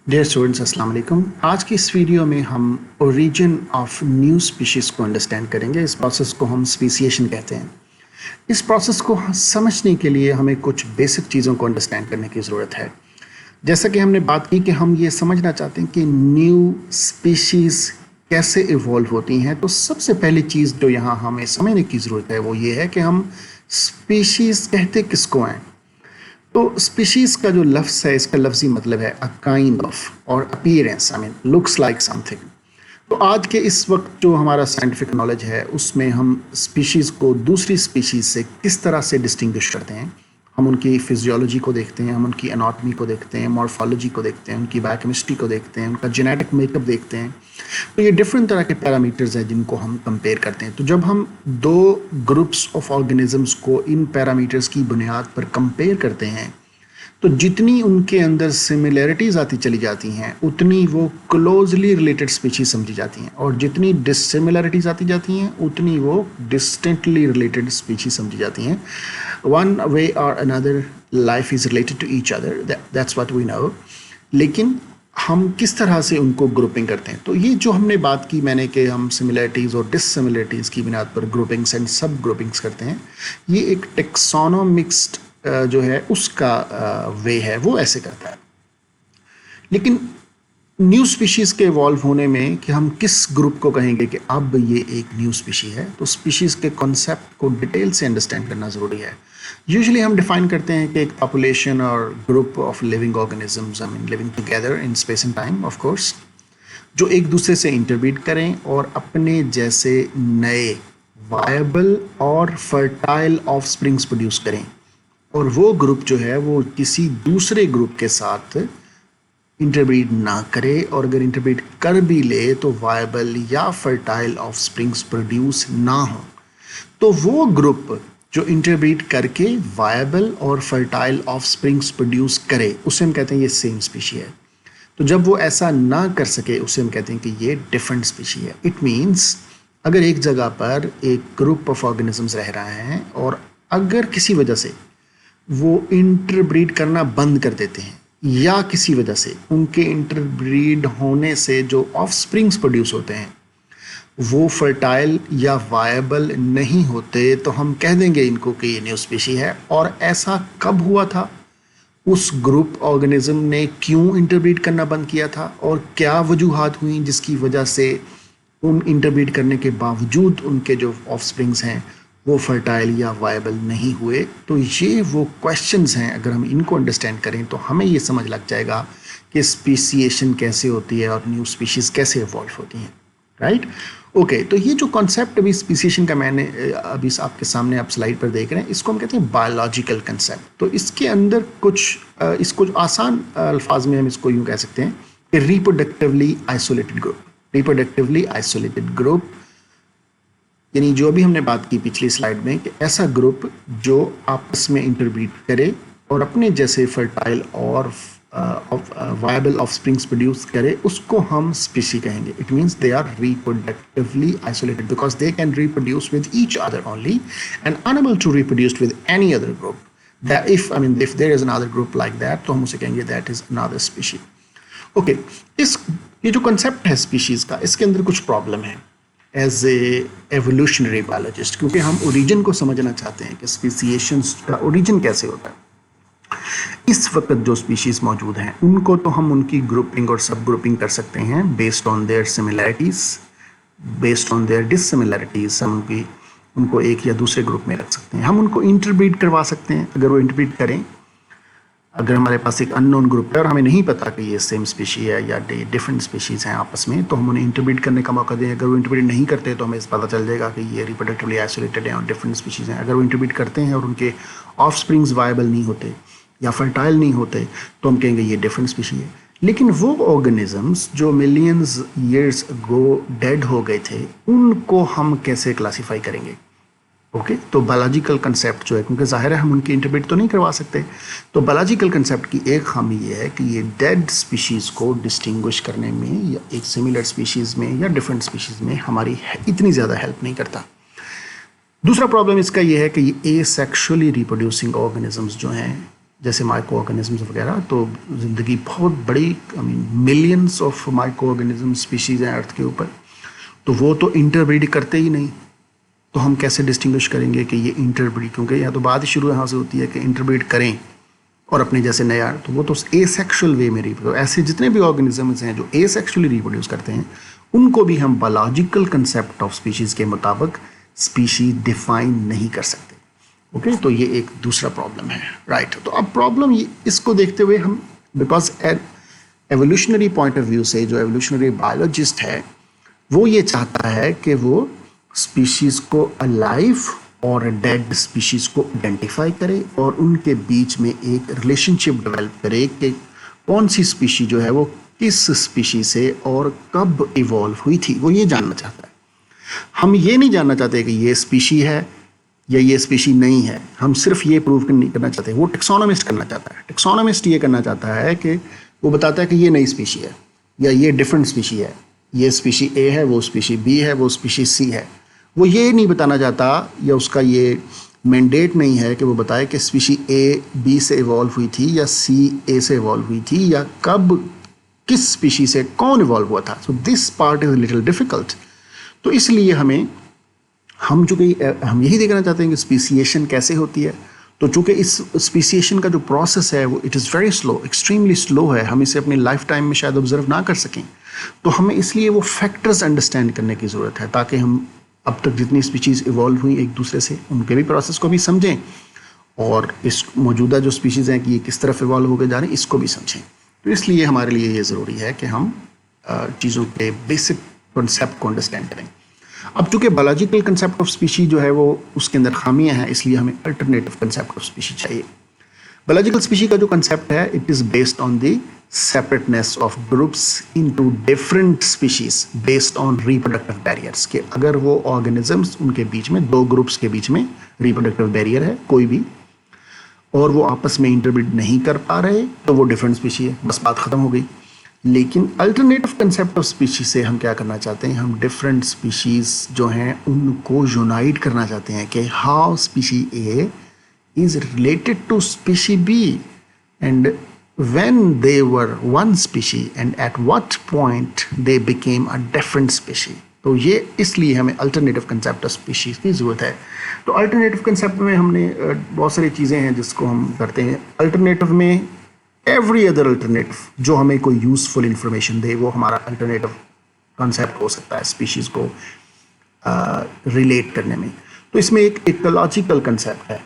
Dear students, अस्सलाम वालेकुम। आज की इस वीडियो में हम ओरिजिन ऑफ न्यू स्पीशीज़ को अंडरस्टैंड करेंगे। इस प्रोसेस को हम स्पीसिएशन कहते हैं। इस प्रोसेस को समझने के लिए हमें कुछ बेसिक चीज़ों को अंडरस्टैंड करने की ज़रूरत है। जैसा कि हमने बात की कि हम ये समझना चाहते हैं कि न्यू स्पीशीज़ कैसे इवॉल्व होती हैं, तो सबसे पहली चीज़ जो यहाँ हमें समझने की ज़रूरत है वो ये है कि हम स्पीशीज़ कहते किसको हैं। तो स्पीशीज़ का जो लफ्ज़ है, इसका लफ्ज़ी मतलब है अ काइंड ऑफ और appearance, I mean looks like something. तो आज के इस वक्त जो हमारा साइंटिफिक नॉलेज है उसमें हम स्पीशीज़ को दूसरी स्पीशीज़ से किस तरह से डिस्टिंग्विश करते हैं। हम उनकी फिजियोलॉजी को देखते हैं, हम उनकी एनाटॉमी को देखते हैं, मॉर्फोलॉजी को देखते हैं, उनकी बायोकेमिस्ट्री को देखते हैं, उनका जेनेटिक मेकअप देखते हैं। तो ये डिफरेंट तरह के पैरामीटर्स हैं जिनको हम कंपेयर करते हैं। तो जब हम दो ग्रुप्स ऑफ ऑर्गेनिजम्स को इन पैरामीटर्स की बुनियाद पर कंपेयर करते हैं तो जितनी उनके अंदर सिमिलैरिटीज़ आती चली जाती हैं उतनी वो क्लोजली रिलेटेड स्पीशीज समझी जाती हैं, और जितनी डिससिमिलैरिटीज़ आती जाती हैं उतनी वो डिस्टेंटली रिलेटेड स्पीशीज समझी जाती हैं। वन वे और another life is related to each other, that's what we know. लेकिन हम किस तरह से उनको ग्रुपिंग करते हैं, तो ये जो हमने बात की मैंने कि हम सिमिलैरिटीज़ और डिससिमिलैरिटीज़ की बुनियाद पर ग्रुपिंग्स एंड सब ग्रुपिंग्स करते हैं, ये एक टेक्सोनोमिक्स्ड जो है उसका वे है, वो ऐसे करता है। लेकिन न्यू स्पीशीज़ के इवॉल्व होने में कि हम किस ग्रुप को कहेंगे कि अब ये एक न्यू स्पीशी है, तो स्पीशीज़ के कॉन्सेप्ट को डिटेल से अंडरस्टैंड करना ज़रूरी है। यूजुअली हम डिफाइन करते हैं कि एक पॉपुलेशन और group of living organisms, I mean living together in space and time of course, जो एक दूसरे से इंटरब्रीड करें और अपने जैसे नए वायबल और फर्टाइल ऑफ स्प्रिंग्स प्रोड्यूस करें, और वो ग्रुप जो है वो किसी दूसरे ग्रुप के साथ इंटरब्रीड ना करे, और अगर इंटरब्रीड कर भी ले तो वायबल या फर्टाइल ऑफ स्प्रिंग्स प्रोड्यूस ना हो। तो वो ग्रुप जो इंटरब्रीड करके वायबल और फर्टाइल ऑफ स्प्रिंग्स प्रोड्यूस करे उसे हम कहते हैं ये सेम स्पीशी है। तो जब वो ऐसा ना कर सके उसे हम कहते हैं कि ये डिफरेंट स्पीशी है। इट मीन्स अगर एक जगह पर एक ग्रुप ऑफ ऑर्गेनिजम्स रह रहे हैं और अगर किसी वजह से वो इंटरब्रीड करना बंद कर देते हैं या किसी वजह से उनके इंटरब्रीड होने से जो ऑफ स्प्रिंग्स प्रोड्यूस होते हैं वो फर्टाइल या वायबल नहीं होते, तो हम कह देंगे इनको कि ये न्यू स्पीशी है। और ऐसा कब हुआ था, उस ग्रुप ऑर्गेनिज्म ने क्यों इंटरब्रीड करना बंद किया था, और क्या वजूहात हुई जिसकी वजह से उन इंटरब्रीड करने के बावजूद उनके जो ऑफ स्प्रिंग्स हैं वो फर्टाइल या वायबल नहीं हुए। तो ये वो क्वेश्चंस हैं, अगर हम इनको अंडरस्टैंड करें तो हमें ये समझ लग जाएगा कि स्पीसिएशन कैसे होती है और न्यू स्पीशीज़ कैसे इवॉल्व होती हैं, राइट। ओके, तो ये जो कॉन्सेप्ट अभी स्पीसिएशन का मैंने अभी आपके सामने आप स्लाइड पर देख रहे हैं, इसको हम कहते हैं बायोलॉजिकल कंसेप्ट। तो इसके अंदर कुछ इसको आसान अल्फाज में हम इसको यूँ कह सकते हैं कि reproductively isolated group. Reproductively isolated group यानी जो अभी हमने बात की पिछली स्लाइड में कि ऐसा ग्रुप जो आपस में इंटरब्रीड करे और अपने जैसे फर्टाइल और वायबल ऑफ स्प्रिंग्स प्रोड्यूस करे, उसको हम स्पीशी कहेंगे। It means they are reproductively isolated because they can reproduce with each other only and unable to reproduce with any other group. That if there is another group like that, तो हम उसे कहेंगे that is another species. Okay, ये जो concept है species का, इसके अंदर कुछ प्रॉब्लम है एज ए एवोल्यूशनरी बायोलॉजिस्ट, क्योंकि हम ओरिजिन को समझना चाहते हैं कि स्पीसिएशन का ओरिजिन कैसे होता है। इस वक्त जो स्पीशीज़ मौजूद हैं उनको तो हम उनकी ग्रुपिंग और सब ग्रुपिंग कर सकते हैं based on their similarities, based on their dissimilarities. हम उनको एक या दूसरे ग्रुप में रख सकते हैं। हम उनको इंटरब्रीड करवा सकते हैं अगर वो इंटरब्रीड करें। अगर हमारे पास एक अननोन ग्रुप है और हमें नहीं पता कि ये सेम स्पीशी है या डिफरेंट स्पीशीज़ हैं आपस में, तो हम उन्हें इंटरब्रीड करने का मौका दें। अगर वो इंटरब्रीड नहीं करते तो हमें पता चल जाएगा कि ये रिप्रोडक्टिवली आइसोलेटेड हैं और डिफरेंट स्पीशीज़ हैं। अगर वो इंटरब्रीड करते हैं और उनके ऑफ स्प्रिंग्स वायबल नहीं होते या फर्टाइल नहीं होते तो हम कहेंगे ये डिफरेंट स्पीशी है। लेकिन वो ऑर्गेनिजम्स जो मिलियंस ईयर्स अगो डेड हो गए थे, उनको हम कैसे क्लासीफाई करेंगे। ओके, तो बायोलॉजिकल कंसेप्ट जो है, क्योंकि ज़ाहिर है हम उनकी इंटरब्रीड तो नहीं करवा सकते, तो बायोलॉजिकल कंसेप्ट की एक खामी ये है कि ये डेड स्पीशीज़ को डिस्टिंग्विश करने में या एक सिमिलर स्पीशीज़ में या डिफरेंट स्पीशीज़ में हमारी इतनी ज़्यादा हेल्प नहीं करता। दूसरा प्रॉब्लम इसका ये है कि ये एसेक्सुअली रिप्रोड्यूसिंग ऑर्गेनिजम्स जो हैं جیسے مائکرو آرگنزمس وغیرہ. تو زندگی بہت بڑی millions of micro organism species ہیں ارتھ کے اوپر. تو وہ تو انٹر بریڈ کرتے ہی نہیں. تو ہم کیسے ڈسٹنگوش کریں گے کہ یہ انٹر بریڈ, کیونکہ یا تو بات شروع یہاں سے ہوتی ہے کہ انٹر بریڈ کریں اور اپنے جیسے نیا, تو وہ تو اے سیکشول وے میں ایسے جتنے بھی آرگنزمز ہیں جو اے سیکشولی ریپروڈیوس کرتے ہیں ان کو بھی ہم بایولوجیکل کنسیپٹ آف اسپیشیز کے مطابق اسپیشیز ڈیفائن نہیں کر سکتے. اوکے, تو یہ ایک دوسرا پرابلم ہے. رائٹ, تو اب پرابلم اس کو دیکھتے ہوئے ہم, because evolutionary point of view سے جو ایولیوشنری بایولوجسٹ ہے وہ یہ چاہتا ہے کہ وہ اسپیشیز کو الائیو اور ڈیڈ اسپیشیز کو آئیڈینٹیفائی کرے اور ان کے بیچ میں ایک ریلیشن شپ ڈیولپ کرے کہ کون سی اسپیشی جو ہے وہ کس اسپیشی سے اور کب ایوالو ہوئی تھی. وہ یہ جاننا چاہتا ہے. ہم یہ نہیں جاننا چاہتے کہ یہ اسپیشی ہے یا یہ اسپیشی نہیں ہے. ہم صرف یہ پروو نہیں کرنا چاہتے. وہ ٹیکسونومسٹ کرنا چاہتا ہے. ٹیکسونومسٹ یہ کرنا چاہتا ہے کہ وہ بتاتا ہے کہ یہ نئی اسپیشی ہے یا یہ ڈفرینٹ اسپیشی ہے, یہ اسپیشی اے ہے, وہ اسپیشی بی ہے, وہ اسپیشی سی ہے. وہ یہ نہیں بتانا چاہتا یا اس کا یہ مینڈیٹ نہیں ہے کہ وہ بتائے کہ اسپیشی اے بی سے ایوالو ہوئی تھی یا سی اے سے ایوالو ہوئی تھی یا کب کس اسپیشی سے کون ایوالو ہوا تھا. So this part is little difficult. تو اس لیے ہم چونکہ ہم یہی دیکھنا چاہتے ہیں کہ اسپیسیشن کیسے ہوتی ہے. تو چونکہ اس اسپیسیشن کا جو پروسیس ہے وہ it is very slow, extremely slow ہے, ہم اسے اپنی لائف ٹائم میں شاید آبزرو نہ کر سکیں. تو ہمیں اس لیے وہ فیکٹرز انڈرسٹینڈ کرنے کی ضرورت ہے تاکہ ہم اب تک جتنی اسپیشیز ایوالو ہوئیں ایک دوسرے سے ان کے بھی پروسیس کو بھی سمجھیں اور اس موجودہ جو اسپیشیز ہیں کہ یہ کس طرف ایوالو ہو کے جا رہے ہیں اس کو بھی سمجھیں. تو اس لیے ہمارے لیے یہ ضروری ہے کہ ہم چیزوں کے بیسک کنسیپٹ کو انڈرسٹینڈ کریں. اب چونکہ بایولوجیکل کنسیپٹ آف اسپیشی جو ہے وہ اس کے اندر خامیاں ہیں, اس لیے ہمیں الٹرنیٹیو کنسیپٹ آف اسپیشی چاہیے. بایولوجیکل اسپیشی کا جو کنسیپٹ ہے it is based on the separateness of groups into different species based on reproductive barriers. کہ اگر وہ organisms ان کے بیچ میں دو گروپس کے بیچ میں reproductive barrier ہے کوئی بھی اور وہ آپس میں انٹربریڈ نہیں کر پا رہے تو وہ ڈفرینٹ اسپیشی ہے, بس بات ختم ہو گئی. لیکن الٹرنیٹیو کنسیپٹ آف اسپیشی سے ہم کیا کرنا چاہتے ہیں, ہم ڈفرینٹ اسپیشیز جو ہیں ان کو یونائٹ کرنا چاہتے ہیں کہ how species A is related to species B and when they were one species and at what point they became a different species. تو یہ اس لیے ہمیں الٹرنیٹیو کنسیپٹ آف اسپیشیز کی ضرورت ہے. تو الٹرنیٹیو کنسیپٹ میں ہم نے بہت ساری چیزیں ہیں جس کو ہم کرتے ہیں. الٹرنیٹیو میں ایوری ادر الٹرنیٹیو جو ہمیں کوئی یوزفل انفارمیشن دے وہ ہمارا الٹرنیٹیو کنسیپٹ ہو سکتا ہے اسپیشیز کو ریلیٹ کرنے میں. تو اس میں ایک ایکولوجیکل کنسیپٹ ہے,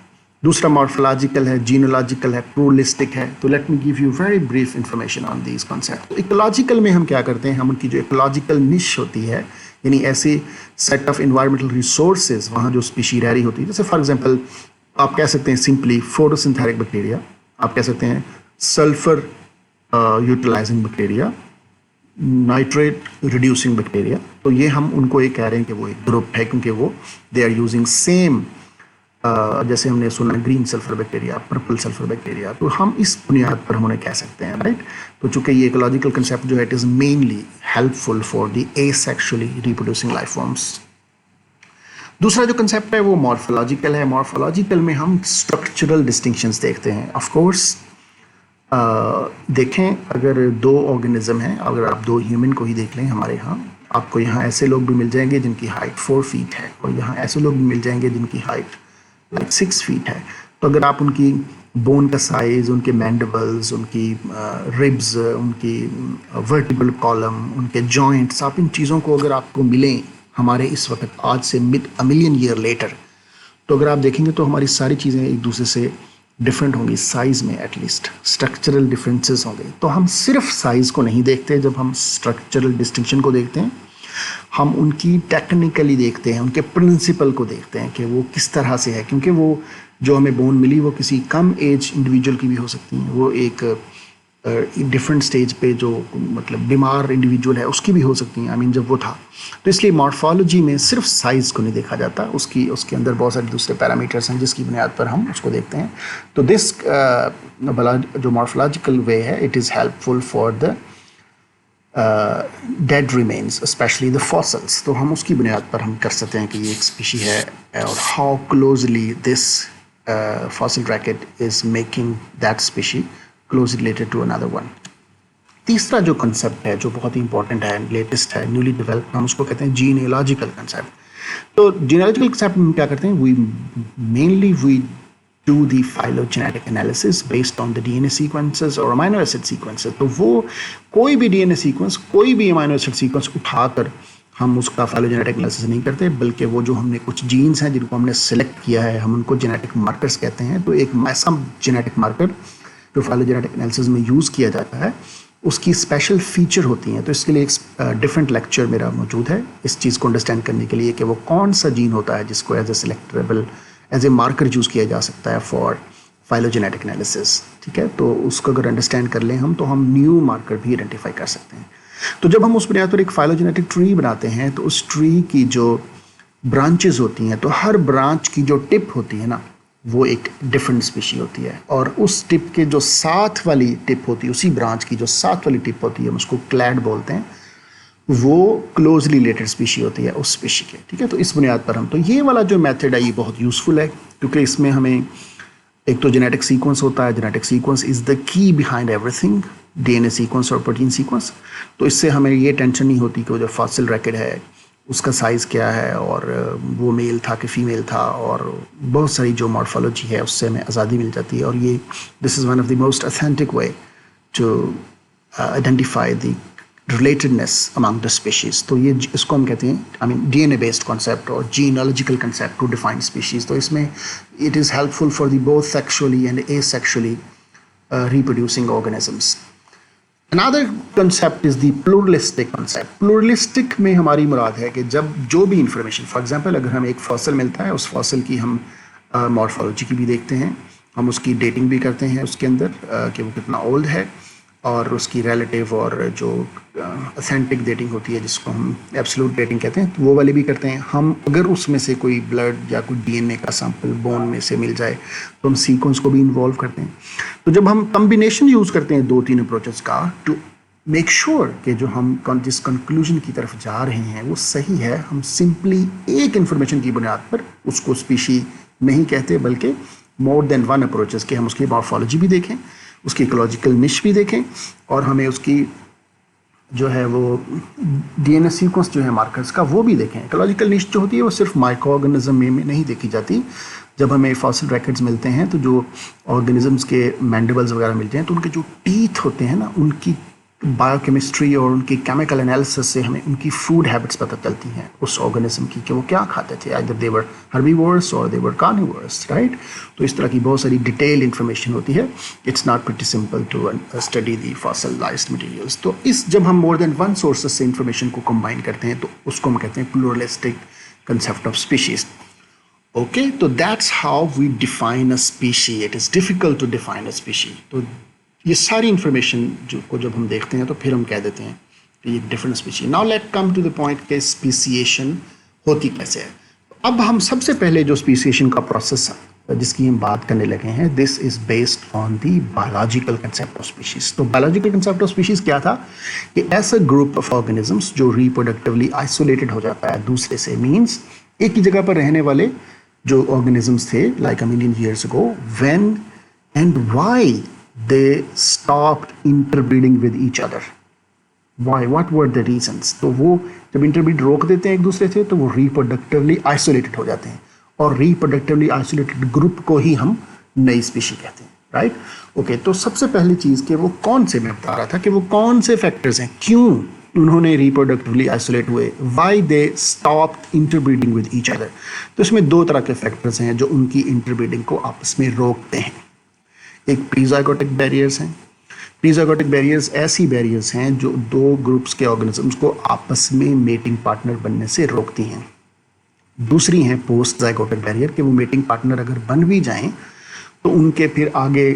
دوسرا مارفولوجیکل ہے, جینولوجیکل ہے, پلورلسٹک ہے. تو let me give you very brief information on these concept. تو ایکولوجیکل میں ہم کیا کرتے ہیں, ہم ان کی جو ایکولوجیکل نش ہوتی ہے یعنی ایسے سیٹ آف انوائرمنٹل ریسورسز وہاں جو اسپیشی رہ رہی ہوتی ہے, جیسے فار ایگزامپل آپ کہہ سکتے ہیں سمپلی فوٹوسنتھیٹک بیکٹیریا, آپ کہہ سکتے ہیں sulphur utilising bacteria, nitrate reducing bacteria. تو یہ ہم ان کو یہ کہہ رہے ہیں کہ وہ ایک گروپ ہے کیونکہ وہ دے آر یوزنگ سیم, جیسے ہم نے سنا green sulphur bacteria, purple sulphur bacteria. تو ہم اس بنیاد پر ہم انہیں کہہ سکتے ہیں, رائٹ. تو چونکہ یہ ایکولوجیکل کنسیپٹ جو ہے it is mainly helpful for the asexually reproducing life forms. دوسرا جو کنسیپٹ ہے وہ مارفولوجیکل ہے. مارفولوجیکل میں ہم اسٹرکچرل ڈسٹنکشنز دیکھتے ہیں. آف کورس دیکھیں اگر دو آرگنزم ہیں, اگر آپ دو ہیومن کو ہی دیکھ لیں ہمارے یہاں, آپ کو یہاں ایسے لوگ بھی مل جائیں گے جن کی ہائٹ 4 فیٹ ہے اور یہاں ایسے لوگ بھی مل جائیں گے جن کی ہائٹ 6 فیٹ ہے. تو اگر آپ ان کی بون کا سائز, ان کے مینڈیبلز, ان کی ربز, ان کی ورٹیبل کالم, ان کے جوائنٹس, آپ ان چیزوں کو اگر آپ کو ملیں ہمارے اس وقت آج سے ملین ایئر لیٹر, تو اگر آپ دیکھیں گے تو ہماری ساری چیزیں ایک دوسرے سے ڈفرینٹ ہوں گی سائز میں, ایٹ لیسٹ اسٹرکچرل ڈفرینسز ہوں گے. تو ہم صرف سائز کو نہیں دیکھتے, جب ہم اسٹرکچرل ڈسٹنکشن کو دیکھتے ہیں ہم ان کی ٹیکنیکلی دیکھتے ہیں, ان کے پرنسپل کو دیکھتے ہیں کہ وہ کس طرح سے ہے. کیونکہ وہ جو ہمیں بون ملی وہ کسی کم ایج انڈیویجول کی بھی ہو سکتی ہیں, وہ ایک ڈفرینٹ سٹیج پہ جو مطلب بیمار انڈیویجول ہے اس کی بھی ہو سکتی ہیں, جب وہ تھا. تو اس لیے مارفالوجی میں صرف سائز کو نہیں دیکھا جاتا, اس کے اندر بہت سارے دوسرے پیرامیٹرس ہیں جس کی بنیاد پر ہم اس کو دیکھتے ہیں. تو دس جو مارفولوجیکل وے ہے it is helpful for the dead remains especially the fossils. تو ہم اس کی بنیاد پر ہم کر سکتے ہیں کہ یہ ایک اسپیشی ہے اور how closely this fossil record is making that species closely related to another one. तीसरा जो कंसेप्ट है जो बहुत ही इंपॉर्टेंट है, लेटेस्ट है, न्यूली डेवलप, हम उसको कहते हैं जीनियोलॉजिकल कंसेप्ट. तो जीनियोलॉजिकल कंसेप्ट में क्या करते हैं, we do the phylogenetic analysis based on the DNA sequences or amino acid sequences. तो वो कोई भी DNA sequence, कोई भी amino acid sequence उठाकर हम उसका phylogenetic analysis नहीं करते, बल्कि वो जो हमने कुछ genes हैं जिनको हमने select किया है, हम उनको genetic markers कहते हैं. तो एक ऐसा genetic marker जो phylogenetic analysis में यूज़ किया जाता है, उसकी स्पेशल फीचर होती हैं. तो इसके लिए एक डिफरेंट लेक्चर मेरा मौजूद है इस चीज़ को अंडरस्टैंड करने के लिए कि वो कौन सा जीन होता है जिसको as a selectable, as a marker use किया जा सकता है फॉर फाइलोजेनेटिक एनालिसिस. ठीक है, तो उसको अगर अंडरस्टैंड कर लें हम, तो हम न्यू मार्कर भी आइडेंटिफाई कर सकते हैं. तो जब हम उस बुनियाद पर एक फाइलोजेनेटिक ट्री बनाते हैं, तो उस ट्री की जो ब्रांचेज होती हैं, तो हर ब्रांच की जो टिप होती है ना, वो एक डिफरेंट स्पीशी होती है. और उस टिप के जो साथ वाली टिप होती है, उसी ब्रांच की जो साथ वाली टिप होती है, हम उसको क्लैड बोलते हैं, वो क्लोजली रिलेटेड स्पीशी होती है उस स्पीशी के. ठीक है, तो इस बुनियाद पर हम, तो ये वाला जो मेथड है ये बहुत यूज़फुल है, क्योंकि इसमें हमें एक तो जेनेटिक सीक्वेंस होता है. Genetic sequence is the key behind everything, DNA sequence और प्रोटीन सीक्वेंस. तो इससे हमें ये टेंशन नहीं होती कि वो जो फॉसिल रिकॉर्ड है उसका साइज़ क्या है, और वो मेल था कि फीमेल था, और बहुत सारी जो मॉर्फोलॉजी है उससे हमें आज़ादी मिल जाती है. और ये this is one of the most authentic way to identify the relatedness among the species. तो ये इसको हम कहते हैं DNA बेस्ड कॉन्सेप्ट और जीनोलॉजिकल कॉन्सेप्ट टू डिफाइन स्पीशीज़. तो इसमें it is helpful for the both sexually and asexually reproducing organisms. Another concept is the pluralistic concept. Pluralistic में हमारी मुराद है कि जब जो भी इंफॉर्मेशन, फॉर एग्जांपल अगर हमें एक फॉसिल मिलता है, उस फॉसिल की हम मॉर्फोलॉजी की भी देखते हैं, हम उसकी डेटिंग भी करते हैं उसके अंदर कि वो कितना ओल्ड है, और उसकी रिलेटिव और जो ऑथेंटिक डेटिंग होती है जिसको हम एब्सोल्यूट डेटिंग कहते हैं, तो वो वाली भी करते हैं हम. अगर उसमें से कोई ब्लड या कोई DNA का सैंपल बोन में से मिल जाए तो हम सीक्वेंस को भी इन्वॉल्व करते हैं. तो जब हम कम्बिनेशन यूज़ करते हैं 2-3 अप्रोचेस का टू मेक श्योर कि जो हम जिस कंक्लूजन की तरफ जा रहे हैं वो सही है, हम सिंपली एक इन्फॉर्मेशन की बुनियाद पर उसको स्पीशी नहीं कहते, बल्कि मोर देन वन अप्रोचेस के हम उसकी मॉर्फोलॉजी भी देखें, उसकी इकोलॉजिकल निश भी देखें, और हमें उसकी जो है वो DNA सीक्वेंस जो है मार्कर्स का वो भी देखें. इकोलॉजिकल निश जो होती है वो सिर्फ माइक्रो ऑर्गेनिज्म में नहीं देखी जाती. जब हमें फॉसिल रिकॉर्ड्स मिलते हैं तो जो ऑर्गेनिजम्स के मैंडिबल्स वगैरह मिलते हैं, तो उनके जो टीथ होते हैं ना, उनकी बायोकेमिस्ट्री और उनकी केमिकल एनालिसिस से हमें उनकी फूड हैबिट्स पता चलती हैं उस ऑर्गेनिज्म की, कि वो क्या खाते थे. आइदर दे वर हर्बीवोर्स और दे वर कार्निवोर्स, राइट. तो इस तरह की बहुत सारी डिटेल इन्फॉर्मेशन होती है. It's not pretty simple to study the fossilised materials. तो इस जब हम मोर देन वन सोर्सेज से इंफॉर्मेशन को कंबाइन करते हैं तो उसको हम कहते हैं pluralistic concept of species. Okay, तो that's how we define a species. It is difficult to define a species. तो ये सारी इन्फॉर्मेशन को जब हम देखते हैं तो फिर हम कह देते हैं कि ये different species. Now let come to the point कि स्पीसिएशन होती कैसे है. अब हम सबसे पहले जो स्पीसिएशन का प्रोसेस जिसकी हम बात करने लगे हैं, this is based on the biological concept of species. तो बायोलॉजिकल कंसेप्ट ऑफ स्पीशीज़ क्या था कि ऐसा ग्रुप ऑफ ऑर्गेनिजम्स जो रिप्रोडक्टिवली आइसोलेटेड हो जाता है दूसरे से, मीन्स एक ही जगह पर रहने वाले जो ऑर्गेनिजम्स थे like a million years ago, when and why they stopped interbreeding with each other. Why? What were the reasons? तो वो जब इंटरब्रीड रोक देते हैं एक दूसरे से तो वो रिप्रोडक्टिवली आइसोलेटेड हो जाते हैं, और रिप्रोडक्टिवली आइसोलेटेड ग्रुप को ही हम नई स्पीशी कहते हैं, राइट. ओके, तो सबसे पहली चीज़ कि वो कौन से, मैं बता रहा था कि वो कौन से फैक्टर्स हैं, क्यों उन्होंने रिप्रोडक्टिवली आइसोलेट हुए, why they stopped interbreeding with each other. तो इसमें 2 तरह के फैक्टर्स हैं जो उनकी इंटरब्रीडिंग को आपस में रोकते हैं. एक प्रीजाइगोटिक बैरियर्स हैं. प्रीजाइगोटिक बैरियर्स ऐसी बैरियर्स हैं जो 2 ग्रुप्स के ऑर्गेनिजम्स को आपस में मेटिंग पार्टनर बनने से रोकती हैं. दूसरी हैं पोस्ट जाइगोटिक बैरियर, कि वो मेटिंग पार्टनर अगर बन भी जाएं तो उनके फिर आगे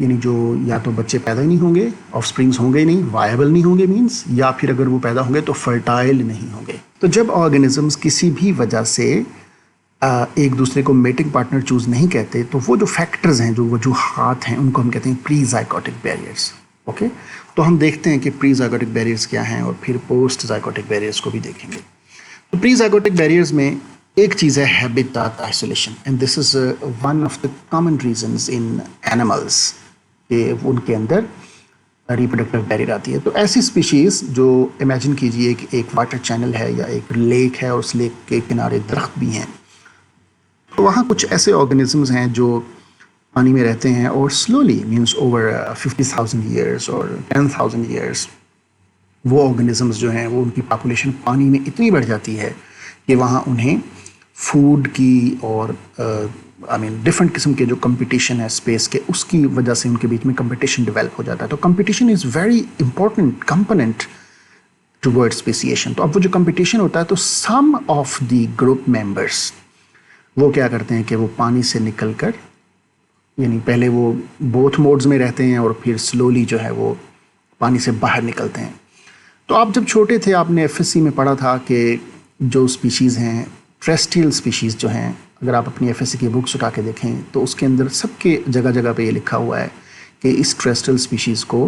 यानी जो या तो बच्चे पैदा ही नहीं होंगे, ऑफस्प्रिंग्स होंगे ही नहीं, वायबल नहीं होंगे मीन्स, या फिर अगर वो पैदा होंगे तो फर्टाइल नहीं होंगे. तो जब ऑर्गेनिजम्स किसी भी वजह से एक दूसरे को मेटिंग पार्टनर चूज़ नहीं कहते, तो वो जो फैक्टर्स हैं, जो वजूहात हैं, उनको हम कहते हैं प्री जाइगोटिक बैरियर्स. ओके, तो हम देखते हैं कि प्री जाइगोटिक बैरियर्स क्या हैं और फिर पोस्ट जाइगोटिक बैरियर्स को भी देखेंगे. तो प्री जाइगोटिक बैरियर्स में ایک چیز ہے habitat isolation, and this is one of the common reasons in animals کہ ان کے اندر ریپروڈکٹیو بیریئر آتی ہے. تو ایسی اسپیشیز جو امیجن کیجیے کہ ایک واٹر چینل ہے یا ایک لیک ہے اور اس لیک کے کنارے درخت بھی ہیں، تو وہاں کچھ ایسے آرگنزمز ہیں جو پانی میں رہتے ہیں اور سلولی مینس اوور 50,000 ایئرس اور 10,000 ایئرس وہ آرگنزمز جو ہیں وہ ان کی پاپولیشن پانی میں اتنی بڑھ جاتی ہے کہ وہاں انہیں فوڈ کی اور ڈفرینٹ قسم کے جو کمپٹیشن ہے اسپیس کے، اس کی وجہ سے ان کے بیچ میں کمپٹیشن ڈیولپ ہو جاتا ہے. تو competition is very important component toward speciation. تو اب وہ جو کمپٹیشن ہوتا ہے تو some of the group members وہ کیا کرتے ہیں کہ وہ پانی سے نکل کر، یعنی پہلے وہ بوتھ موڈز میں رہتے ہیں اور پھر سلولی جو ہے وہ پانی سے باہر نکلتے ہیں. تو آپ جب چھوٹے تھے آپ نے ایف ایس سی میں پڑھا تھا کہ جو اسپیشیز ہیں ٹریسٹریل اسپیشیز جو ہیں، اگر آپ اپنی ایف ایس سی کی بکس اٹھا کے دیکھیں تو اس کے اندر سب کے جگہ جگہ پہ یہ لکھا ہوا ہے کہ اس ٹریسٹریل اسپیشیز کو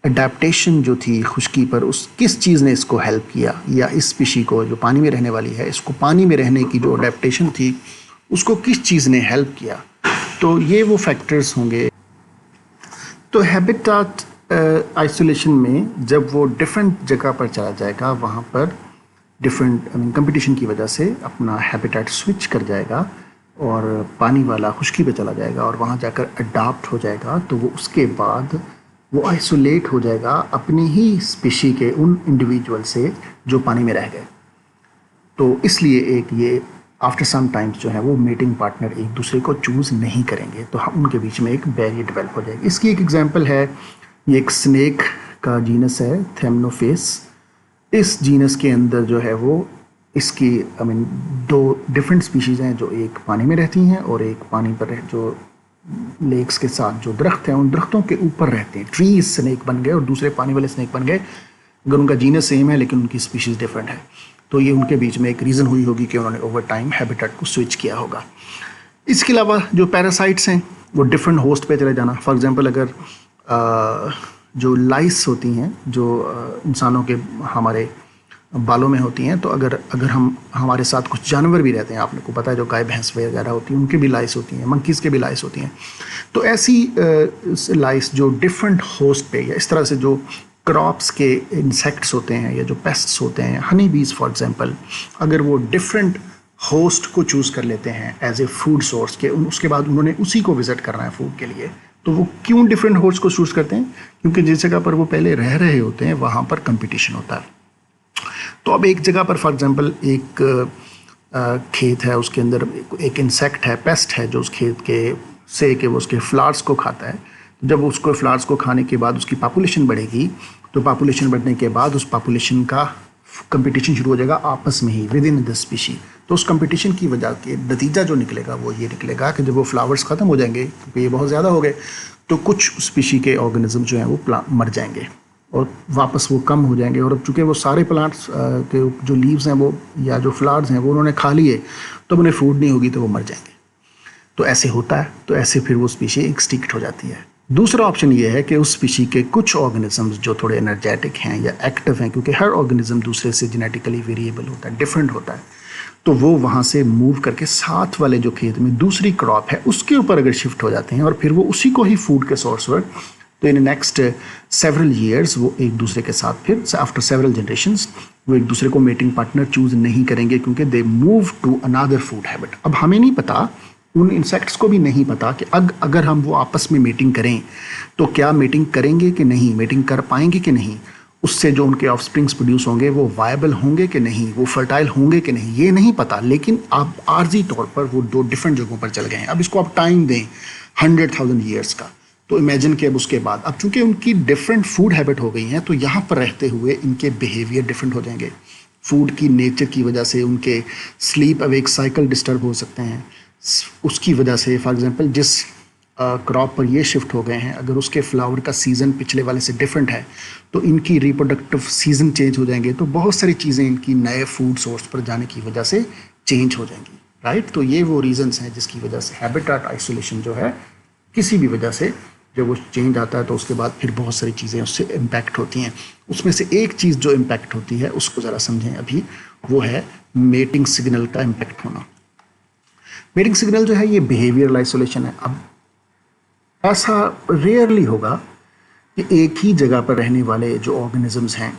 اڈیپٹیشن جو تھی خشکی پر، اس کس چیز نے اس کو ہیلپ کیا، یا اس اسپیشی کو جو پانی میں رہنے والی ہے اس کو پانی میں رہنے کی جو اڈیپٹیشن تھی اس کو کس چیز نے ہیلپ کیا. تو یہ وہ فیکٹرز ہوں گے. تو ہیبیٹاٹ آئسولیشن میں جب وہ ڈفرینٹ جگہ پر چلا جائے گا، وہاں پر ڈفرینٹ کمپٹیشن کی وجہ سے اپنا ہیبیٹاٹ سوئچ کر جائے گا اور پانی والا خشکی پہ چلا جائے گا اور وہاں جا کر اڈاپٹ ہو جائے گا. تو وہ اس کے بعد وہ آئسولیٹ ہو جائے گا اپنی ہی اسپیشی کے ان انڈیویجول سے جو پانی میں رہ گئے. تو اس لیے ایک یہ آفٹر سم ٹائمز جو ہے وہ میٹنگ پارٹنر ایک دوسرے کو چوز نہیں کریں گے، تو ان کے بیچ میں ایک بیریئر ڈیولپ ہو جائے گی. اس کی ایک ایگزامپل ہے، یہ ایک سنیک کا جینس ہے تھیمنوفیس. اس جینس کے اندر جو ہے وہ اس کی دو ڈفرینٹ اسپیشیز ہیں جو ایک پانی میں رہتی ہیں اور ایک پانی پر جو لیکس کے ساتھ جو درخت ہیں ان درختوں کے اوپر رہتے ہیں. ٹریز سنیک بن گئے اور دوسرے پانی والے سنیک بن گئے، اگر ان کا جینس سیم ہے لیکن ان کی اسپیشیز ڈفرینٹ ہے. تو یہ ان کے بیچ میں ایک ریزن ہوئی ہوگی کہ انہوں نے اوور ٹائم ہیبیٹاٹ کو سوئچ کیا ہوگا. اس کے علاوہ جو پیراسائٹس ہیں وہ ڈفرینٹ ہوسٹ پہ چلے جانا. فار ایگزامپل اگر جو لائس ہوتی ہیں جو انسانوں کے ہمارے بالوں میں ہوتی ہیں، تو اگر ہمارے ساتھ کچھ جانور بھی رہتے ہیں، آپ کو پتہ ہے جو گائے بھینس وغیرہ ہوتی ہیں ان کے بھی لائس ہوتی ہیں، منکیز کے بھی لائس ہوتی ہیں. تو ایسی لائس جو ڈفرینٹ ہوسٹ پہ یا اس طرح سے جو کراپس کے انسیکٹس ہوتے ہیں یا جو پیسٹس ہوتے ہیں، ہنی بیز فار ایگزامپل، اگر وہ ڈفرینٹ ہوسٹ کو چوز کر لیتے ہیں ایز اے فوڈ سورس کے، اس کے بعد انہوں نے اسی کو وزٹ کرنا ہے فوڈ کے لیے، تو وہ کیوں ڈفرینٹ ہوسٹ کو چوز کرتے ہیں؟ کیونکہ جس جگہ پر وہ پہلے رہ رہے ہوتے ہیں وہاں پر کمپٹیشن ہوتا ہے. تو اب ایک جگہ پر فار ایگزامپل ایک کھیت ہے، اس کے اندر ایک انسیکٹ ہے، پیسٹ ہے جو اس کھیت کے سے کہ وہ اس کے فلاورس کو کھاتا ہے. جب اس کو فلاورس کو کھانے کے بعد اس کی پاپولیشن بڑھے گی، تو پاپولیشن بڑھنے کے بعد اس پاپولیشن کا کمپٹیشن شروع ہو جائے گا آپس میں ہی ود ان دا اسپیشی. تو اس کمپٹیشن کی وجہ کے نتیجہ جو نکلے گا وہ یہ نکلے گا کہ جب وہ فلاورس ختم ہو جائیں گے کیونکہ یہ بہت زیادہ ہو گئے، تو کچھ اسپیشی کے آرگنزم جو ہیں وہ مر جائیں گے اور واپس وہ کم ہو جائیں گے. اور اب چونکہ وہ سارے پلانٹس کے جو لیوز ہیں وہ یا جو فلاورز ہیں وہ انہوں نے کھا لیے، تو انہیں فوڈ نہیں ہوگی تو وہ مر جائیں گے. تو ایسے ہوتا ہے، تو ایسے پھر وہ اسپیشی ایکسٹنکٹ ہو جاتی ہے. دوسرا آپشن یہ ہے کہ اس اسپیشی کے کچھ آرگنزمز جو تھوڑے انرجیٹک ہیں یا ایکٹیو ہیں، کیونکہ ہر آرگنزم دوسرے سے جینیٹیکلی ویریبل ہوتا ہے، ڈفرینٹ ہوتا ہے، تو وہ وہاں سے موو کر کے ساتھ والے جو کھیت میں دوسری کراپ ہے اس کے اوپر اگر شفٹ ہو جاتے ہیں اور پھر وہ اسی کو ہی فوڈ کے سورس پر، تو ان نیکسٹ سیورل ایئرس وہ ایک دوسرے کے ساتھ پھر آفٹر سیورل جنریشنز وہ ایک دوسرے کو میٹنگ پارٹنر چوز نہیں کریں گے کیونکہ they move to another food habit. اب ہمیں نہیں پتا، ان انسیکٹس کو بھی نہیں پتا کہ اگر ہم وہ آپس میں میٹنگ کریں تو کیا میٹنگ کریں گے کہ نہیں، میٹنگ کر پائیں گے کہ نہیں، اس سے جو ان کے آف اسپرنگس پروڈیوس ہوں گے وہ وائبل ہوں گے کہ نہیں، وہ فرٹائل ہوں گے کہ نہیں، یہ نہیں پتا. لیکن آپ عارضی طور پر وہ دو ڈفرینٹ جگہوں پر چل گئے ہیں. اب اس کو آپ ٹائم دیں 100,000 ایئرس کا، تو امیجن کہ اب اس کے بعد اب چونکہ ان کی ڈفرینٹ فوڈ ہیبٹ ہو گئی ہیں تو یہاں پر رہتے ہوئے ان کے بیہیویئر ڈفرینٹ ہو جائیں گے. فوڈ کی نیچر کی وجہ سے ان کے سلیپ اویک سائیکل ڈسٹرب ہو سکتے ہیں. اس کی وجہ سے فار ایگزامپل جس کراپ پر یہ شفٹ ہو گئے ہیں، اگر اس کے فلاور کا سیزن پچھلے والے سے ڈفرینٹ ہے تو ان کی ریپروڈکٹیو سیزن چینج ہو جائیں گے. تو بہت ساری چیزیں ان کی نئے فوڈ سورس پر جانے کی وجہ سے چینج ہو جائیں گی، رائٹ. تو یہ وہ ریزنس ہیں جس کی وجہ سے ہیبیٹاٹ آئسولیشن جو ہے کسی بھی وجہ سے جب وہ چینج آتا ہے تو اس کے بعد پھر بہت ساری چیزیں اس سے امپیکٹ ہوتی ہیں. اس میں سے ایک چیز جو امپیکٹ ہوتی ہے اس کو ذرا سمجھیں ابھی، وہ ہے मेटिंग सिग्नल का इम्पैक्ट होना। मेटिंग सिग्नल जो है ये बिहेवियरल आइसोलेशन है। अब ऐसा रेयरली होगा कि एक ही जगह पर रहने वाले जो ऑर्गेनिजम्स हैं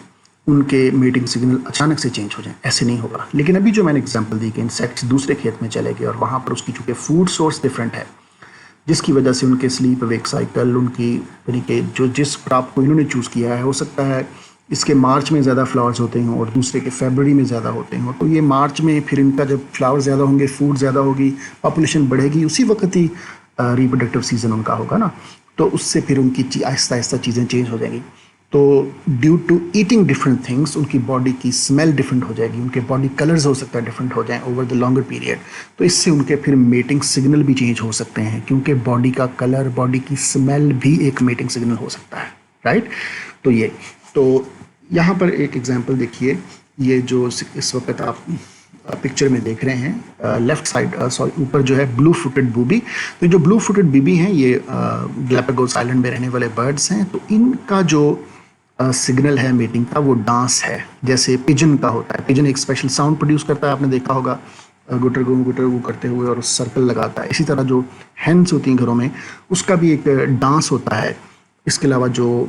उनके मेटिंग सिग्नल अचानक से चेंज हो जाएं, ऐसे नहीं होगा। लेकिन अभी जो मैंने एग्जांपल दी कि इंसेक्ट्स दूसरे खेत में चले गए और वहाँ पर उसकी चूँकि फूड सोर्स डिफरेंट है, जिसकी वजह से उनके स्लीप वेक साइकिल, उनकी यानी कि जो जिस क्रॉप को इन्होंने चूज़ किया है, हो सकता है इसके मार्च में ज़्यादा फ्लावर्स होते हैं और दूसरे के फरवरी में ज़्यादा होते हैं। तो ये मार्च में फिर इनका जब फ्लावर ज़्यादा होंगे, फूड ज़्यादा होगी, पॉपुलेशन बढ़ेगी, उसी वक्त ही रिप्रोडक्टिव सीजन उनका होगा ना, तो उससे फिर उनकी आहिस्ता आहिस्ता चीज़ें चेंज हो जाएंगी। तो due to eating different things उनकी बॉडी की स्मेल डिफरेंट हो जाएगी, उनके बॉडी कलर्स हो सकता है डिफरेंट हो जाएं ओवर द लॉन्गर पीरियड। तो इससे उनके फिर मेटिंग सिग्नल भी चेंज हो सकते हैं, क्योंकि बॉडी का कलर, बॉडी की स्मेल भी एक मेटिंग सिग्नल हो सकता है, राइट। तो यहाँ पर एक एग्जांपल देखिए, ये जो इस वक्त आप पिक्चर में देख रहे हैं लेफ्ट साइड, ऊपर जो है ब्लू फुटेड बूबी। तो जो ब्लू फुटेड बीबी हैं ये गैलापागोस आइलैंड में रहने वाले बर्ड्स हैं। तो इनका जो सिग्नल है मीटिंग का वो डांस है, जैसे पिजन का होता है। पिजन एक स्पेशल साउंड प्रोड्यूस करता है, आपने देखा होगा, गुटर गु करते हुए और सर्कल लगाता है। इसी तरह जो हैंस होती हैं घरों में, उसका भी एक डांस होता है। इसके अलावा जो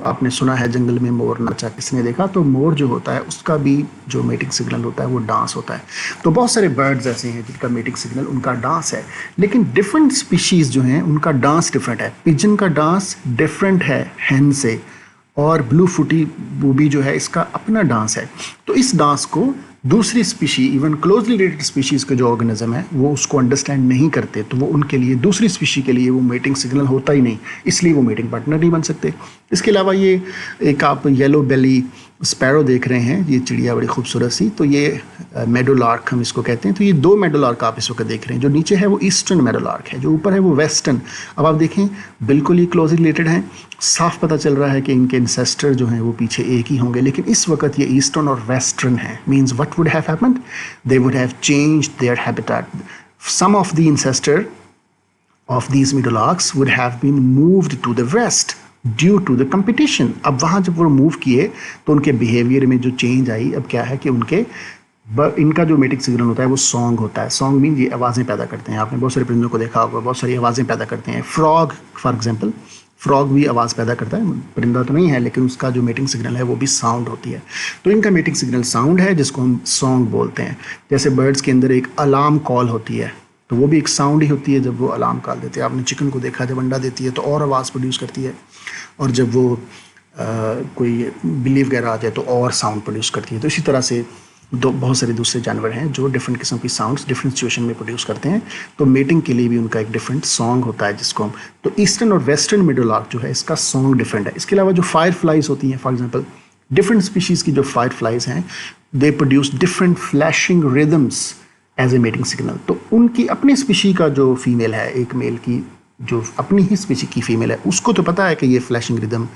आपने सुना है जंगल में मोर नाचा, किसने देखा, तो मोर जो होता है उसका भी जो मेटिंग सिग्नल होता है वो डांस होता है। तो बहुत सारे बर्ड्स ऐसे हैं जिनका मेटिंग सिग्नल उनका डांस है, लेकिन डिफरेंट स्पीशीज़ जो हैं उनका डांस डिफरेंट है। पिजन का डांस डिफरेंट है हैन से, और ब्लू फुटी बूबी जो है इसका अपना डांस है। तो इस डांस को दूसरी species, even closely related species के जो ऑर्गेनिज्म है वो उसको अंडरस्टैंड नहीं करते, तो वो उनके लिए, दूसरी स्पीशी के लिए वो मेटिंग सिग्नल होता ही नहीं, इसलिए वो मेटिंग पार्टनर नहीं बन सकते। इसके अलावा ये एक आप येलो बेली स्पैरो देख रहे हैं, ये चिड़िया बड़ी खूबसूरत सी, तो ये मेडोलार्क हम इसको कहते हैं। तो ये दो मेडोलार्क आप इस वक्त देख रहे हैं, जो नीचे है वो ईस्टर्न मेडोलार्क है, जो ऊपर है वो वेस्टर्न। अब आप देखें बिल्कुल ही क्लोजली रिलेटेड हैं, साफ पता चल रहा है कि इनके इंसेस्टर जो हैं वो पीछे एक ही होंगे, लेकिन इस वक्त ये ईस्टर्न और वेस्टर्न है। Means what would have happened, they would have changed their habitat. Some of the ancestor of these meadowlarks would have been moved to the west due to the competition। अब वहाँ जब वो move किए तो उनके behaviour में जो change आई, अब क्या है कि इनका जो मेटिंग सिग्नल होता है वो सॉन्ग होता है। सॉन्ग मीन ये आवाज़ें पैदा करते हैं। आपने बहुत सारे परिंदों को देखा होगा, बहुत सारी आवाज़ें पैदा करते हैं। फ्रॉग फॉर एग्जाम्पल, फ्रॉग भी आवाज़ पैदा करता है, परिंदा तो नहीं है, लेकिन उसका जो मेटिंग सिग्नल है वो भी साउंड होती है। तो इनका मेटिंग सिग्नल साउंड है, जिसको हम सॉन्ग बोलते हैं। जैसे बर्ड्स के अंदर एक अलार्म कॉल होती है, तो वो भी एक साउंड ही होती है जब वो अलार्म कॉल देते हैं। आपने चिकन को देखा, जब अंडा देती है तो और आवाज़ प्रोड्यूस करती है, और जब वो कोई बिल्ली वगैरह आ जाए तो और साउंड प्रोड्यूस करती है। तो इसी तरह से बहुत सारे दूसरे जानवर हैं जो डिफरेंट किस्म की साउंड्स डिफरेंट सिचुएशन में प्रोड्यूस करते हैं। तो मेटिंग के लिए भी उनका एक डिफरेंट सॉन्ग होता है, जिसको हम, तो ईस्टर्न और वेस्टर्न मेडोलार्क जो है इसका सॉन्ग डिफरेंट है। इसके अलावा जो फायर फ्लाइज होती हैं, फॉर एग्जाम्पल डिफरेंट स्पीशीज़ की जो फायर फ्लाइज हैं, they produce different flashing rhythms as a mating signal. तो उनकी अपनी स्पीशी का जो फीमेल है, एक मेल की जो अपनी ही स्पीशी की फीमेल है, उसको तो पता है कि ये फ्लैशिंग रिदम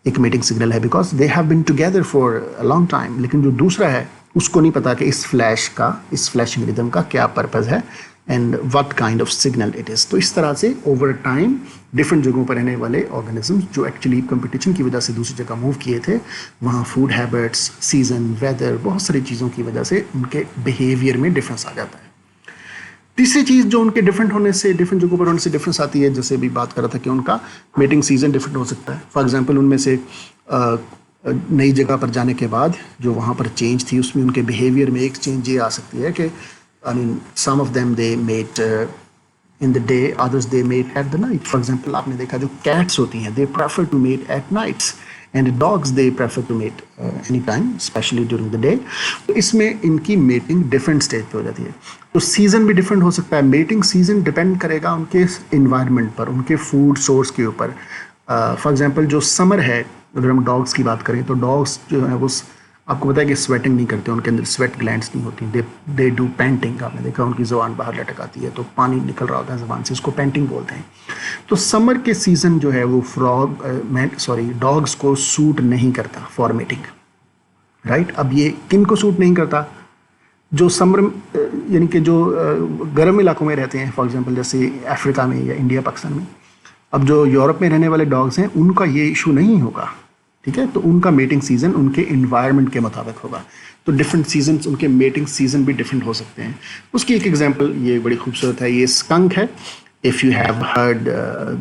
एक मेटिंग सिग्नल है, because they have been together for a long time. लेकिन जो दूसरा है उसको नहीं पता कि इस फ्लैशिंग रिदम का क्या पर्पज़ है and what kind of signal it is. तो इस तरह से ओवर टाइम डिफरेंट जगहों पर रहने वाले ऑर्गेनिजम्स जो एक्चुअली कंपटीशन की वजह से दूसरी जगह मूव किए थे, वहाँ फूड हैबिट्स, सीजन, वेदर, बहुत सारी चीज़ों की वजह से उनके बिहेवियर में डिफरेंस आ जाता है। तीसरी चीज़ जो उनके डिफरेंट होने से, डिफरेंट जगहों पर होने से डिफरेंस आती है, जैसे भी बात कर रहा था कि उनका मेटिंग सीजन डिफरेंट हो सकता है। फॉर एग्जांपल उनमें से नई जगह पर जाने के बाद जो वहाँ पर चेंज थी, उसमें उनके बिहेवियर में एक चेंज ये आ सकती है कि I mean some of them they mate in the day, others they mate at the night. For example आपने देखा जो कैट्स होती हैं, they prefer to mate at nights, and dogs they prefer to mate any time, especially during the day. तो इसमें इनकी mating different stage पे हो जाती है। तो सीज़न भी डिफरेंट हो सकता है। मेटिंग सीज़न डिपेंड करेगा उनके इन्वायरमेंट पर, उनके फूड सोर्स के ऊपर। फॉर एग्जांपल जो समर है, अगर हम डॉग्स की बात करें तो डॉग्स जो है वो आपको पता है कि स्वेटिंग नहीं करते, उनके अंदर स्वेट ग्लैंड्स नहीं होती, दे डू पैंटिंग। आपने देखा उनकी ज़ुबान बाहर लटक आती है तो पानी निकल रहा होता है ज़ुबान से, उसको पैंटिंग बोलते हैं। तो समर के सीज़न जो है वो डॉग्स को सूट नहीं करता फॉर मेटिंग, राइट। अब ये किन को सूट नहीं करता, जो समर यानी कि जो गर्म इलाकों में रहते हैं, फॉर एग्जांपल जैसे अफ्रीका में या इंडिया पाकिस्तान में। अब जो यूरोप में रहने वाले डॉग्स हैं उनका ये इशू नहीं होगा, ठीक है, तो उनका मेटिंग सीजन उनके इन्वायरमेंट के मुताबिक होगा। तो डिफरेंट सीजन्स, उनके मेटिंग सीजन भी डिफरेंट हो सकते हैं। उसकी एक एग्जांपल ये बड़ी खूबसूरत है, ये स्कंक है। If you have heard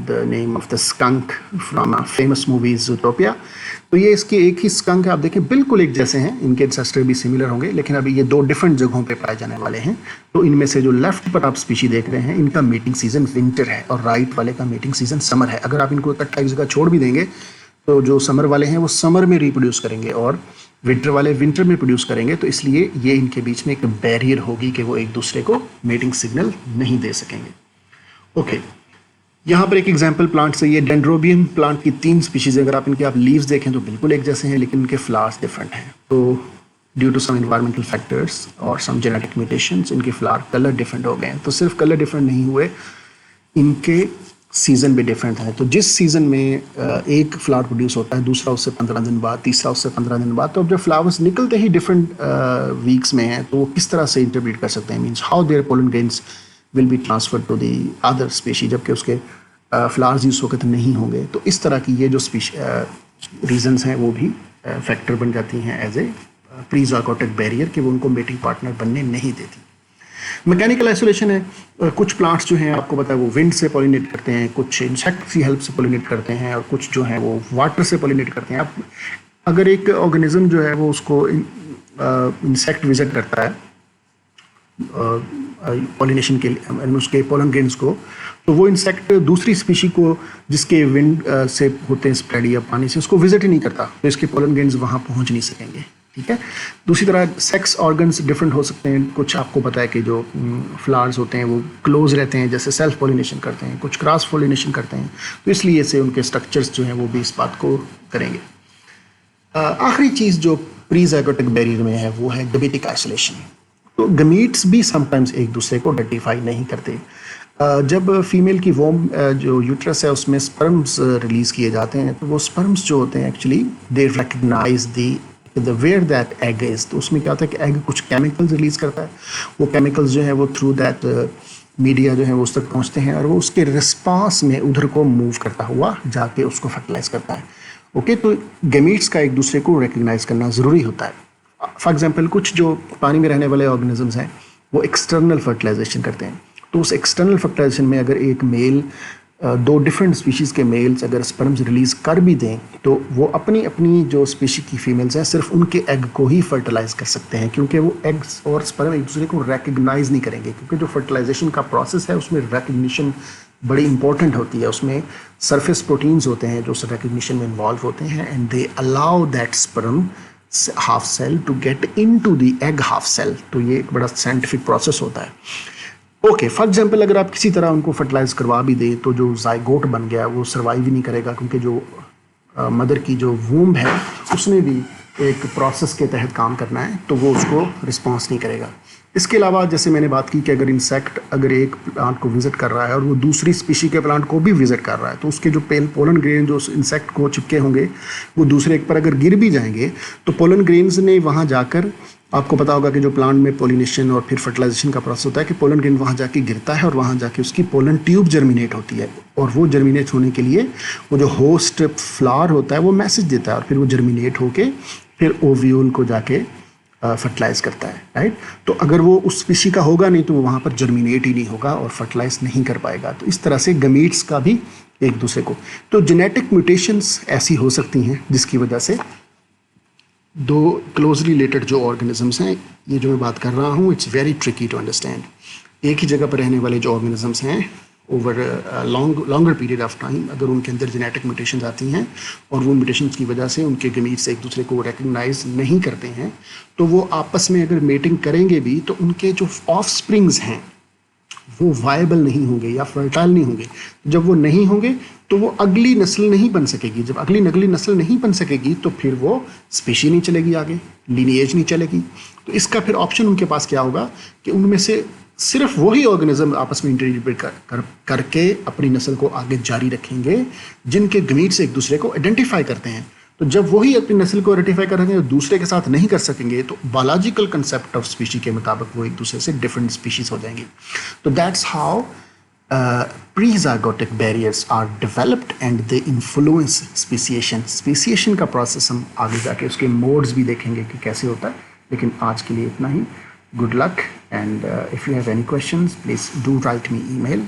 the name of the skunk from a famous movie Zootopia, तो ये इसके एक ही स्कंक है। आप देखें बिल्कुल एक जैसे हैं, इनके एंसेस्टर भी सिमिलर होंगे, लेकिन अभी ये दो डिफरेंट जगहों पे पाए जाने वाले हैं। तो इनमें से जो लेफ्ट पर आप स्पीशी देख रहे हैं, इनका मीटिंग सीजन विंटर है और राइट वाले का मीटिंग सीजन समर है। अगर आप इनको इकट्ठा एक जगह छोड़ भी देंगे तो जो समर वाले हैं वो समर में रिप्रोड्यूस करेंगे और विंटर वाले विंटर में प्रोड्यूस करेंगे। तो इसलिए ये इनके बीच में एक बैरियर होगी कि वो एक दूसरे को मेटिंग सिग्नल नहीं दे सकेंगे। ओके, यहाँ पर एक एग्जांपल प्लांट से, ये डेंड्रोबियम प्लांट की 3 स्पीशीज। अगर आप इनके आप लीव्स देखें तो बिल्कुल एक जैसे हैं, लेकिन इनके फ्लावर्स डिफरेंट हैं। तो due to some environmental factors और सम जेनेटिक म्यूटेशंस इनके फ्लावर कलर डिफरेंट हो गए हैं। तो सिर्फ कलर डिफरेंट नहीं हुए, इनके सीज़न भी डिफरेंट है। तो जिस सीज़न में एक फ्लावर प्रोड्यूस होता है, दूसरा उससे 15 दिन बाद, तीसरा उससे 15 दिन बाद, तो अब जब फ्लावर्स निकलते ही डिफरेंट वीक्स में हैं, तो वो किस तरह से इंटरप्रेट कर सकते हैं, means how their pollen grains will be transfer to the other species, जबकि उसके फ्लावर्स इस वक्त नहीं होंगे। तो इस तरह की ये जो रीजंस हैं वो भी फैक्टर बन जाती हैं एज ए प्री ज़ायगोटिक बैरियर, कि वो उनको मेटिंग पार्टनर बनने नहीं देती। मैकेनिकल आइसोलेशन है, कुछ प्लांट्स जो हैं आपको पता है वो विंड से पॉलिनेट करते हैं, कुछ इंसेक्ट की हेल्प से पॉलिनेट करते हैं, और कुछ जो हैं वो वाटर से पॉलिनेट करते हैं। आप अगर एक ऑर्गेनिज्म जो है वो उसको इंसेक्ट विजिट करता है पॉलिनेशन के लिए, उसके पोलन ग्रेन्स को, तो वो इंसेक्ट दूसरी स्पीशी को जिसके विंड से होते हैं स्प्रेड या पानी से, उसको विजिट ही नहीं करता, तो इसके पोलन ग्रेन्स वहाँ पहुँच नहीं सकेंगे। ठीक है, दूसरी तरह सेक्स ऑर्गन्स डिफरेंट हो सकते हैं। कुछ आपको पता है कि जो फ्लावर्स होते हैं वो क्लोज रहते हैं, जैसे सेल्फ पॉलिनेशन करते हैं, कुछ क्रॉस पॉलिनेशन करते हैं, तो इसलिए से उनके स्ट्रक्चर्स जो हैं वो भी इस बात को करेंगे। आखिरी चीज़ जो प्री ज़ायगोटिक बैरियर में है वो है गमेटिक आइसोलेशन। तो गमीट्स भी समटाइम्स एक दूसरे को आइडेंटिफाई नहीं करते। जब फीमेल की वोम जो यूट्रस है उसमें स्पर्म्स रिलीज़ किए जाते हैं, तो वो स्पर्म्स जो होते हैं actually they recognise the where that egg is. तो उसमें क्या होता है कि एग कुछ केमिकल्स रिलीज़ करता है, वो केमिकल्स जो है वो थ्रू दैट मीडिया जो है वो उस तक पहुँचते हैं, और वो उसके रिस्पांस में उधर को मूव करता हुआ जाके उसको फर्टिलाइज करता है। ओके, तो गमीट्स का एक दूसरे को रिकग्नाइज करना ज़रूरी होता है। फॉर एग्जाम्पल कुछ जो पानी में रहने वाले ऑर्गेनिजम्स हैं वो एक्सटर्नल फर्टिलाइजेशन करते हैं। तो उस एक्सटर्नल फर्टिलाइजेशन में अगर एक मेल 2 डिफरेंट स्पीशीज़ के मेल्स अगर स्पर्म्स रिलीज़ कर भी दें, तो वो अपनी अपनी जो स्पीशी की फीमेल्स हैं सिर्फ उनके एग को ही फर्टिलाइज कर सकते हैं, क्योंकि वो एग्स और स्पर्म एक दूसरे को रिकग्नाइज नहीं करेंगे। क्योंकि जो फर्टिलाइजेशन का प्रोसेस है उसमें रिकग्निशन बड़ी इंपॉर्टेंट होती है। उसमें सरफेस प्रोटीन्स होते हैं जो उस रिकग्निशन में इन्वॉल्व होते हैं, and they allow that sperm half cell to get into the egg half cell. तो ये एक बड़ा साइंटिफिक प्रोसेस होता है। ओके, फॉर एग्जाम्पल अगर आप किसी तरह उनको फर्टिलाइज करवा भी दें तो जो जाइगोट बन गया वो सर्वाइव ही नहीं करेगा, क्योंकि जो मदर की जो वूम है उसने भी एक प्रोसेस के तहत काम करना है, तो वो उसको रिस्पॉन्स नहीं करेगा। इसके अलावा जैसे मैंने बात की कि अगर इंसेक्ट अगर एक प्लांट को विजिट कर रहा है और वो दूसरी स्पीशी के प्लांट को भी विजिट कर रहा है, तो उसके जो पोलन ग्रेन जो इंसेक्ट को चिपके होंगे वो दूसरे एक पर अगर गिर भी जाएंगे, तो पोलन ग्रेन्स ने वहाँ जाकर, आपको पता होगा कि जो प्लांट में पोलिनेशन और फिर फर्टिलाइजेशन का प्रोसेस होता है कि पोलन ग्रेन वहाँ जाके गिरता है और वहाँ जाके उसकी पोलन ट्यूब जर्मिनेट होती है, और वो जर्मिनेट होने के लिए वो जो होस्ट फ्लावर होता है वो मैसेज देता है, और फिर वो जर्मिनेट होके फिर ओव्यूल को जाके फर्टिलाइज करता है, राइट। तो अगर वो उस स्पीशी का होगा नहीं तो वो वहाँ पर जर्मिनेट ही नहीं होगा और फर्टिलाइज नहीं कर पाएगा। तो इस तरह से गमीट्स का भी एक दूसरे को, तो जेनेटिक म्यूटेशंस ऐसी हो सकती हैं जिसकी वजह से 2 क्लोजली रिलेटेड जो ऑर्गेनिजम्स हैं, ये जो मैं बात कर रहा हूँ, it's very tricky to understand. एक ही जगह पर रहने वाले जो ऑर्गेनिजम्स हैं over longer period of time, अगर उनके अंदर जेनेटिक म्यूटेशंस आती हैं और वो म्यूटेशंस की वजह से उनके गमीट्स एक दूसरे को रिकग्नाइज नहीं करते हैं, तो वो आपस में अगर मेटिंग करेंगे भी तो उनके जो ऑफ स्प्रिंग्स हैं वो वायबल नहीं होंगे या फर्टाइल नहीं होंगे। जब वो नहीं होंगे तो वो अगली नस्ल नहीं बन सकेगी। जब अगली नस्ल नहीं बन सकेगी तो फिर वो स्पीशी नहीं चलेगी, आगे लीनिएज नहीं चलेगी। तो इसका फिर ऑप्शन उनके पास क्या होगा कि उनमें से सिर्फ वही ऑर्गेनिज्म आपस में इंटरब्रीड करके अपनी नस्ल को आगे जारी रखेंगे जिनके गमीट्स एक दूसरे को आइडेंटिफाई करते हैं। तो जब वही अपनी नस्ल को आइडेंटिफाई करेंगे और दूसरे के साथ नहीं कर सकेंगे, तो बायोलॉजिकल कंसेप्ट ऑफ स्पीशी के मुताबिक वो एक दूसरे से डिफरेंट स्पीशीज हो जाएंगी। तो that's how pre-zygotic barriers are developed and they influence speciation. Speciation का process हम आगे जाके उसके modes भी देखेंगे कि कैसे होता है, लेकिन आज के लिए इतना ही. Good luck, and if you have any questions, please do write me email.